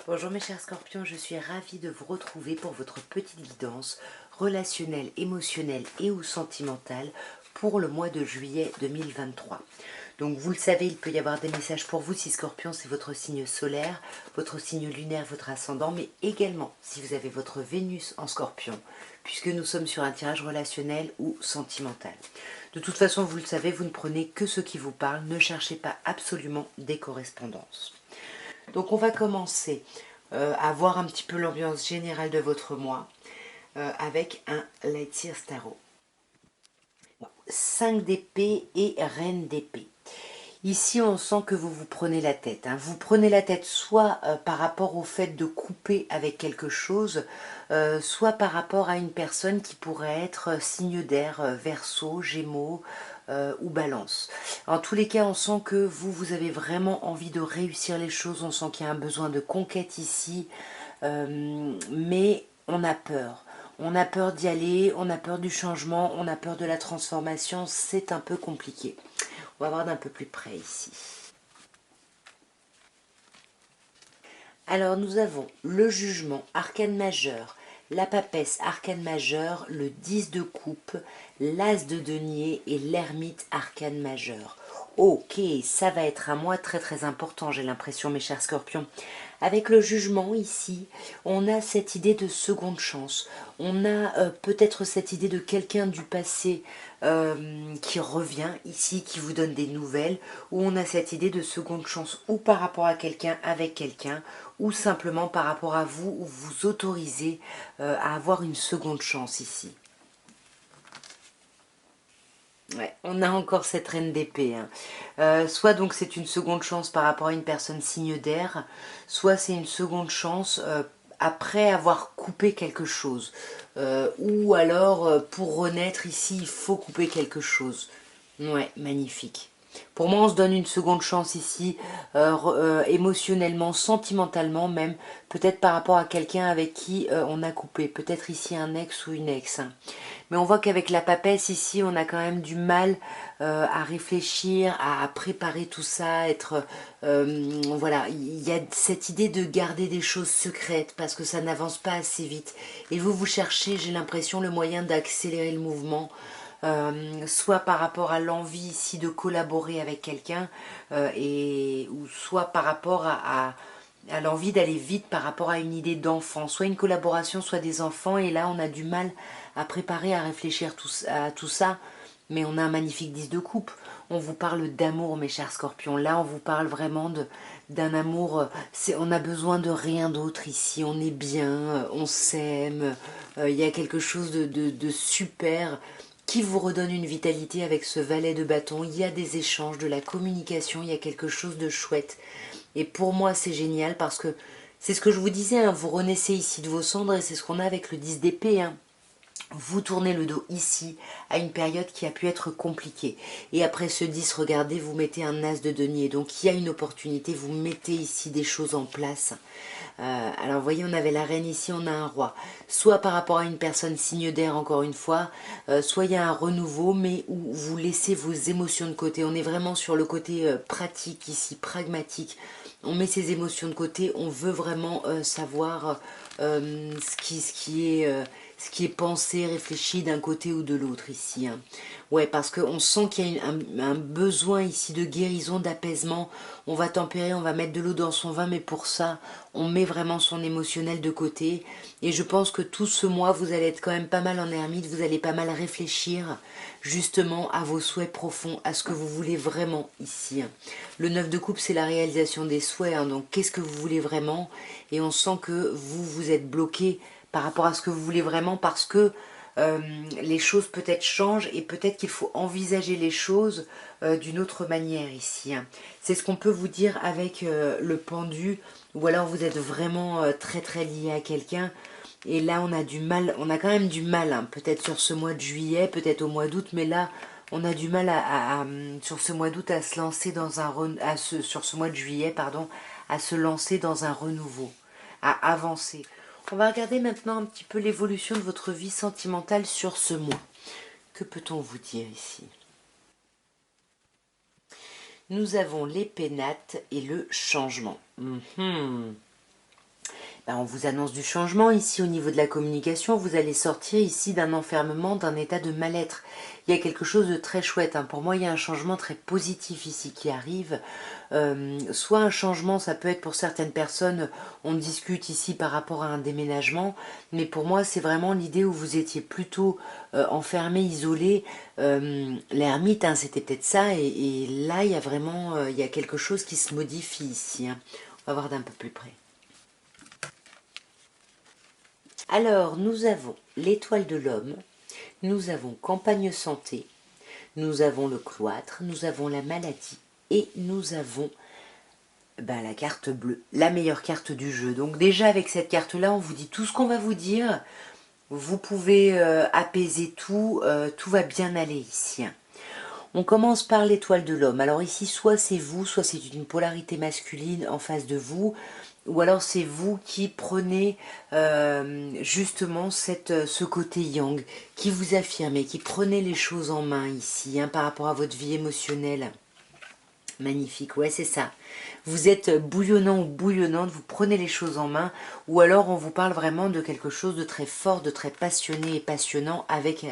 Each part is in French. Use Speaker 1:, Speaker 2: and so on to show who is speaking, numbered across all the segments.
Speaker 1: Bonjour mes chers scorpions, je suis ravie de vous retrouver pour votre petite guidance relationnelle, émotionnelle et ou sentimentale pour le mois de juillet 2023. Donc vous le savez, il peut y avoir des messages pour vous si Scorpion c'est votre signe solaire, votre signe lunaire, votre ascendant, mais également si vous avez votre Vénus en Scorpion, puisque nous sommes sur un tirage relationnel ou sentimental. De toute façon, vous le savez, vous ne prenez que ce qui vous parle, ne cherchez pas absolument des correspondances. Donc on va commencer à voir un petit peu l'ambiance générale de votre mois avec un Lightyear Tarot. 5 d'épée et reine d'épée. Ici, on sent que vous vous prenez la tête. Vous prenez la tête soit par rapport au fait de couper avec quelque chose, soit par rapport à une personne qui pourrait être signe d'air, Verseau, Gémeaux ou Balance. En tous les cas, on sent que vous avez vraiment envie de réussir les choses. On sent qu'il y a un besoin de conquête ici, mais on a peur. On a peur d'y aller, on a peur du changement, on a peur de la transformation. C'est un peu compliqué. On va voir d'un peu plus près ici. Alors nous avons le jugement, arcane majeur, la papesse, arcane majeur, le 10 de coupe, l'as de denier et l'ermite, arcane majeur. Ok, ça va être un mois très très important, j'ai l'impression, mes chers scorpions. Avec le jugement ici, on a cette idée de seconde chance. On a peut-être cette idée de quelqu'un du passé qui revient ici, qui vous donne des nouvelles, ou on a cette idée de seconde chance ou par rapport à quelqu'un, avec quelqu'un, ou simplement par rapport à vous, où vous autorisez à avoir une seconde chance ici. Ouais, on a encore cette reine d'épée. Soit donc c'est une seconde chance par rapport à une personne signe d'air, soit c'est une seconde chance après avoir coupé quelque chose. Ou alors pour renaître ici, il faut couper quelque chose. Ouais, magnifique. Pour moi, on se donne une seconde chance ici, émotionnellement, sentimentalement même, peut-être par rapport à quelqu'un avec qui on a coupé, peut-être ici un ex ou une ex. Mais on voit qu'avec la papesse ici, on a quand même du mal à réfléchir, à préparer tout ça, être... voilà, il y a cette idée de garder des choses secrètes parce que ça n'avance pas assez vite. Et vous cherchez, j'ai l'impression, le moyen d'accélérer le mouvement. Soit par rapport à l'envie ici de collaborer avec quelqu'un, ou soit par rapport à l'envie d'aller vite par rapport à une idée d'enfant, soit une collaboration, soit des enfants, et là on a du mal à préparer, à réfléchir à tout ça, mais on a un magnifique 10 de coupe. On vous parle d'amour, mes chers scorpions. Là, on vous parle vraiment d'un amour. On a besoin de rien d'autre ici. On est bien, on s'aime. Il y a quelque chose de super qui vous redonne une vitalité avec ce valet de bâton. Il y a des échanges, de la communication, il y a quelque chose de chouette. Et pour moi, c'est génial parce que c'est ce que je vous disais, vous renaissez ici de vos cendres et c'est ce qu'on a avec le 10 d'épée. Vous tournez le dos ici à une période qui a pu être compliquée. Et après ce 10, regardez, vous mettez un as de denier. Donc il y a une opportunité, vous mettez ici des choses en place. Alors vous voyez, on avait la reine ici, on a un roi. Soit par rapport à une personne signe d'air, encore une fois, soit il y a un renouveau, mais où vous laissez vos émotions de côté. On est vraiment sur le côté pratique ici, pragmatique. On met ses émotions de côté, on veut vraiment savoir ce qui est pensé, réfléchi d'un côté ou de l'autre ici. Ouais, parce qu'on sent qu'il y a un besoin ici de guérison, d'apaisement. On va tempérer, on va mettre de l'eau dans son vin, mais pour ça, on met vraiment son émotionnel de côté. Et je pense que tout ce mois, vous allez être quand même pas mal en ermite, vous allez pas mal réfléchir justement à vos souhaits profonds, à ce que vous voulez vraiment ici. Le 9 de coupe, c'est la réalisation des souhaits, donc qu'est-ce que vous voulez vraiment? Et on sent que vous êtes bloqué par rapport à ce que vous voulez vraiment parce que les choses peut-être changent et peut-être qu'il faut envisager les choses d'une autre manière ici. C'est ce qu'on peut vous dire avec le pendu, ou alors vous êtes vraiment très très lié à quelqu'un. Et là on a du mal, on a quand même du mal, peut-être sur ce mois de juillet, peut-être au mois d'août, mais là on a du mal sur ce mois d'août à se lancer dans sur ce mois de juillet, pardon, à se lancer dans un renouveau, à avancer. On va regarder maintenant un petit peu l'évolution de votre vie sentimentale sur ce mois. Que peut-on vous dire ici? Nous avons les pénates et le changement. Là, on vous annonce du changement ici au niveau de la communication. Vous allez sortir ici d'un enfermement, d'un état de mal-être. Il y a quelque chose de très chouette. Hein. Pour moi, il y a un changement très positif ici qui arrive. Soit un changement, ça peut être pour certaines personnes, on discute ici par rapport à un déménagement. Mais pour moi, c'est vraiment l'idée où vous étiez plutôt enfermé, isolé. L'ermite, hein, c'était peut-être ça. Et là, il y a vraiment il y a quelque chose qui se modifie ici. Hein. On va voir d'un peu plus près. Alors, nous avons l'étoile de l'homme, nous avons campagne santé, nous avons le cloître, nous avons la maladie et nous avons la carte bleue, la meilleure carte du jeu. Donc déjà avec cette carte-là, on vous dit tout ce qu'on va vous dire, vous pouvez apaiser tout, tout va bien aller ici. On commence par l'étoile de l'homme. Alors ici, soit c'est vous, soit c'est une polarité masculine en face de vous, ou alors c'est vous qui prenez justement ce côté yang, qui vous affirmez, qui prenez les choses en main ici, hein, par rapport à votre vie émotionnelle. Magnifique, ouais, c'est ça. Vous êtes bouillonnant ou bouillonnante, vous prenez les choses en main, ou alors on vous parle vraiment de quelque chose de très fort, de très passionné et passionnant avec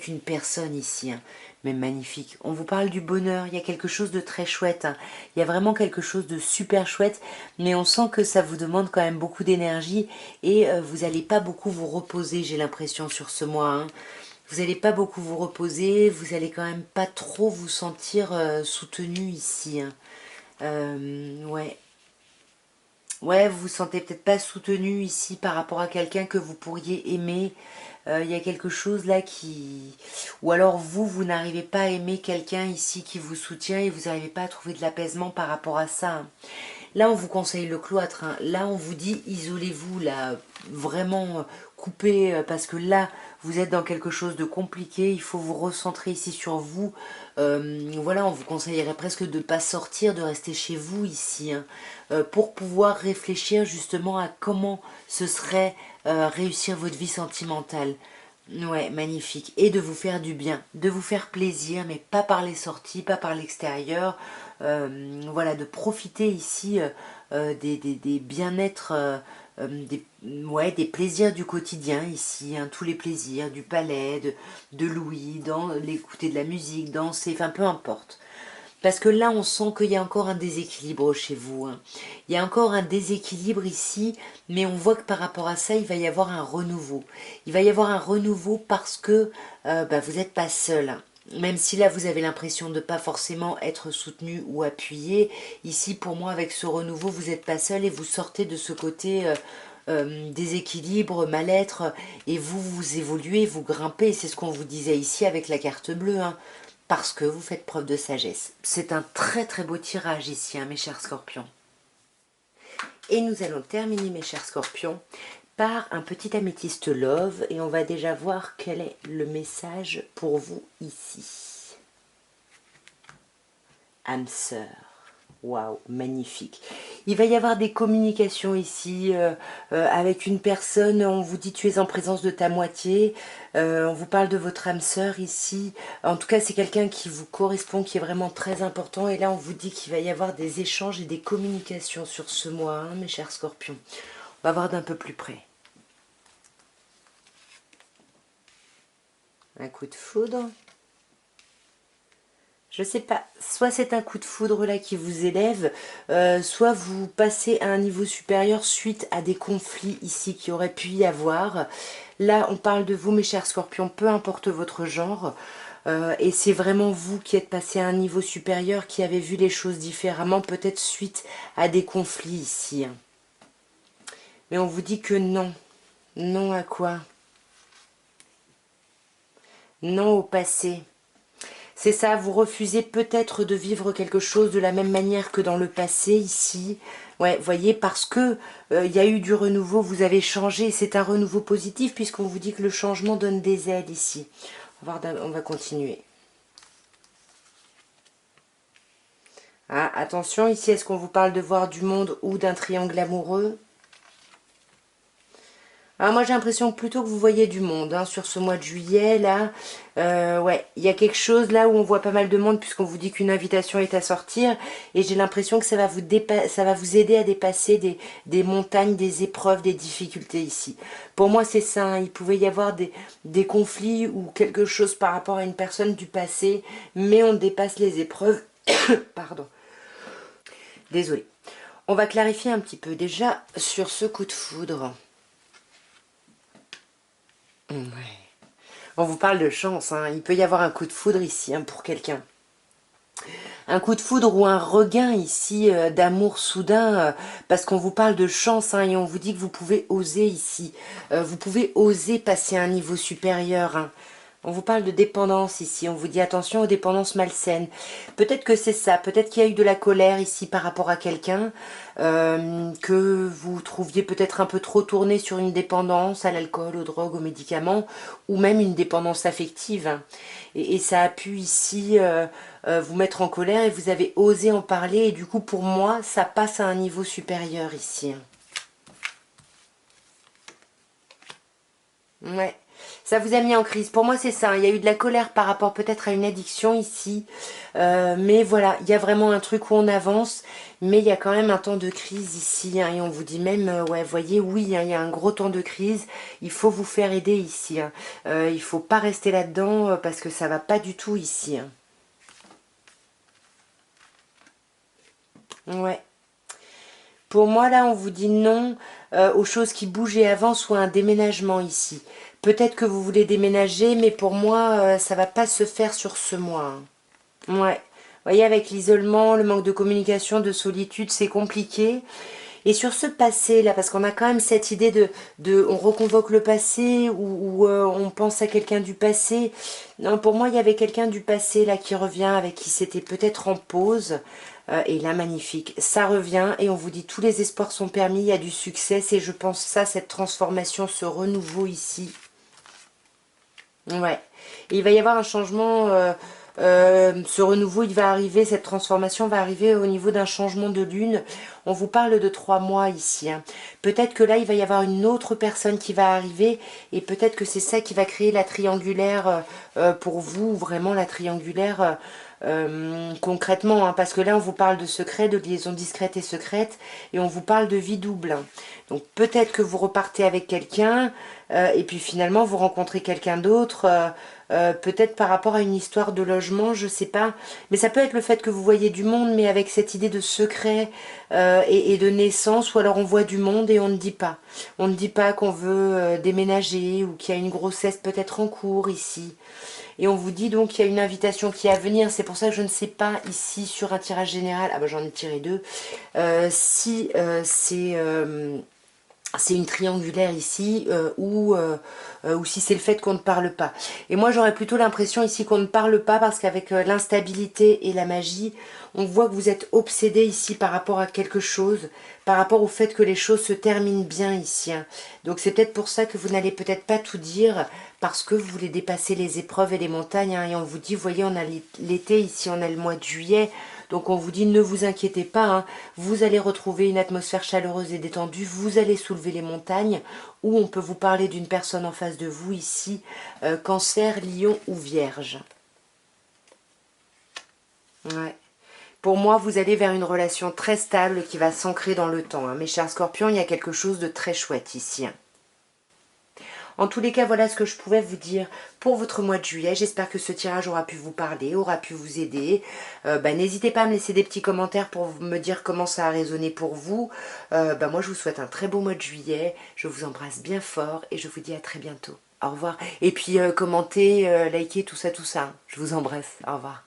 Speaker 1: une personne ici. Hein. Mais magnifique. On vous parle du bonheur, il y a quelque chose de très chouette. Hein. Il y a vraiment quelque chose de super chouette, mais on sent que ça vous demande quand même beaucoup d'énergie et vous n'allez pas beaucoup vous reposer, j'ai l'impression, sur ce mois. Hein. Vous n'allez pas beaucoup vous reposer, vous allez quand même pas trop vous sentir soutenu ici. Hein. Ouais. Ouais, vous vous sentez peut-être pas soutenu ici par rapport à quelqu'un que vous pourriez aimer. Il y a quelque chose là qui... Ou alors vous n'arrivez pas à aimer quelqu'un ici qui vous soutient et vous n'arrivez pas à trouver de l'apaisement par rapport à ça. Hein. Là, on vous conseille le cloître. Hein. Là, on vous dit isolez-vous, là, vraiment coupez, parce que là, vous êtes dans quelque chose de compliqué. Il faut vous recentrer ici sur vous. Voilà, on vous conseillerait presque de ne pas sortir, de rester chez vous ici, hein, pour pouvoir réfléchir justement à comment ce serait réussir votre vie sentimentale. Ouais, magnifique. Et de vous faire du bien, de vous faire plaisir, mais pas par les sorties, pas par l'extérieur. Voilà, de profiter ici des bien-être, ouais, des plaisirs du quotidien ici, hein, tous les plaisirs, du palais, de l'ouïe, l'écouter de la musique, danser, enfin peu importe. Parce que là, on sent qu'il y a encore un déséquilibre chez vous. Hein. Il y a encore un déséquilibre ici, mais on voit que par rapport à ça, il va y avoir un renouveau. Il va y avoir un renouveau parce que vous n'êtes pas seul. Hein. Même si là, vous avez l'impression de ne pas forcément être soutenu ou appuyé, ici, pour moi, avec ce renouveau, vous n'êtes pas seul et vous sortez de ce côté... déséquilibre, mal-être, et vous évoluez, vous grimpez, c'est ce qu'on vous disait ici avec la carte bleue, hein, parce que vous faites preuve de sagesse. C'est un très très beau tirage ici, hein, mes chers scorpions. Et nous allons terminer, mes chers scorpions, par un petit améthyste love, et on va déjà voir quel est le message pour vous ici. Âme sœur. Waouh, magnifique. Il va y avoir des communications ici avec une personne. On vous dit tu es en présence de ta moitié. On vous parle de votre âme sœur ici. En tout cas, c'est quelqu'un qui vous correspond, qui est vraiment très important. Et là, on vous dit qu'il va y avoir des échanges et des communications sur ce mois, hein, mes chers scorpions. On va voir d'un peu plus près. Un coup de foudre. Je sais pas, soit c'est un coup de foudre là qui vous élève, soit vous passez à un niveau supérieur suite à des conflits ici qui auraient pu y avoir. Là, on parle de vous, mes chers scorpions, peu importe votre genre, et c'est vraiment vous qui êtes passé à un niveau supérieur, qui avez vu les choses différemment, peut-être suite à des conflits ici. Hein. Mais on vous dit que non. Non à quoi? Non au passé. C'est ça, vous refusez peut-être de vivre quelque chose de la même manière que dans le passé, ici. Ouais, voyez, parce que il y a eu du renouveau, vous avez changé, c'est un renouveau positif, puisqu'on vous dit que le changement donne des aides ici. On va continuer. Ah, attention, ici, est-ce qu'on vous parle de voir du monde ou d'un triangle amoureux? Alors moi j'ai l'impression plutôt que vous voyez du monde hein, sur ce mois de juillet là. Ouais, il y a quelque chose là où on voit pas mal de monde puisqu'on vous dit qu'une invitation est à sortir et j'ai l'impression que ça va ça va vous aider à dépasser des montagnes, des épreuves, des difficultés ici. Pour moi c'est ça, hein. Il pouvait y avoir des conflits ou quelque chose par rapport à une personne du passé, mais on dépasse les épreuves. Pardon, désolée. On va clarifier un petit peu déjà sur ce coup de foudre. Ouais. On vous parle de chance, hein. Il peut y avoir un coup de foudre ici hein, pour quelqu'un. Un coup de foudre ou un regain ici d'amour soudain, parce qu'on vous parle de chance hein, et on vous dit que vous pouvez oser ici. Vous pouvez oser passer à un niveau supérieur. Hein. On vous parle de dépendance ici, on vous dit attention aux dépendances malsaines. Peut-être que c'est ça, peut-être qu'il y a eu de la colère ici par rapport à quelqu'un, que vous trouviez peut-être un peu trop tourné sur une dépendance à l'alcool, aux drogues, aux médicaments, ou même une dépendance affective. Hein. Et ça a pu ici vous mettre en colère et vous avez osé en parler et du coup pour moi ça passe à un niveau supérieur ici. Hein. Ouais. Ça vous a mis en crise. Pour moi, c'est ça. Hein. Il y a eu de la colère par rapport peut-être à une addiction ici. Mais voilà, il y a vraiment un truc où on avance. Mais il y a quand même un temps de crise ici. Hein, et on vous dit même, ouais, voyez, oui, hein, il y a un gros temps de crise. Il faut vous faire aider ici. Hein. Il faut pas rester là-dedans parce que ça va pas du tout ici. Hein. Ouais. Pour moi, là, on vous dit non aux choses qui bougent et avancent ou à un déménagement ici. Peut-être que vous voulez déménager, mais pour moi, ça va pas se faire sur ce mois. Hein. Ouais. Vous voyez, avec l'isolement, le manque de communication, de solitude, c'est compliqué. Et sur ce passé là, parce qu'on a quand même cette idée on reconvoque le passé ou on pense à quelqu'un du passé. Non, pour moi, il y avait quelqu'un du passé là qui revient avec qui c'était peut-être en pause. Et là, magnifique. Ça revient et on vous dit tous les espoirs sont permis, il y a du succès. C'est, je pense, ça, cette transformation, ce renouveau ici. Ouais. Et il va y avoir un changement. Ce renouveau, il va arriver, cette transformation va arriver au niveau d'un changement de lune. On vous parle de 3 mois ici. Hein. Peut-être que là, il va y avoir une autre personne qui va arriver et peut-être que c'est ça qui va créer la triangulaire pour vous, vraiment la triangulaire concrètement. Hein, parce que là, on vous parle de secret, de liaison discrète et secrète et on vous parle de vie double. Hein. Donc peut-être que vous repartez avec quelqu'un et puis finalement, vous rencontrez quelqu'un d'autre. Peut-être par rapport à une histoire de logement, je sais pas. Mais ça peut être le fait que vous voyez du monde, mais avec cette idée de secret et de naissance, ou alors on voit du monde et on ne dit pas. On ne dit pas qu'on veut déménager ou qu'il y a une grossesse peut-être en cours ici. Et on vous dit donc qu'il y a une invitation qui est à venir. C'est pour ça que je ne sais pas ici sur un tirage général. Ah bah j'en ai tiré 2. Si c'est une triangulaire ici ou si c'est le fait qu'on ne parle pas. Et moi j'aurais plutôt l'impression ici qu'on ne parle pas parce qu'avec l'instabilité et la magie, on voit que vous êtes obsédé ici par rapport à quelque chose, par rapport au fait que les choses se terminent bien ici. Hein. Donc c'est peut-être pour ça que vous n'allez peut-être pas tout dire parce que vous voulez dépasser les épreuves et les montagnes. Hein, et on vous dit, vous voyez, on a l'été ici, on a le mois de juillet. Donc on vous dit ne vous inquiétez pas, hein, vous allez retrouver une atmosphère chaleureuse et détendue, vous allez soulever les montagnes, ou on peut vous parler d'une personne en face de vous ici, Cancer, Lion ou Vierge. Ouais. Pour moi, vous allez vers une relation très stable qui va s'ancrer dans le temps. Hein. Mes chers scorpions, il y a quelque chose de très chouette ici. Hein. En tous les cas, voilà ce que je pouvais vous dire pour votre mois de juillet. J'espère que ce tirage aura pu vous parler, aura pu vous aider. N'hésitez pas à me laisser des petits commentaires pour me dire comment ça a résonné pour vous. Moi, je vous souhaite un très beau mois de juillet. Je vous embrasse bien fort et je vous dis à très bientôt. Au revoir. Et puis, commentez, likez, tout ça, tout ça. Je vous embrasse. Au revoir.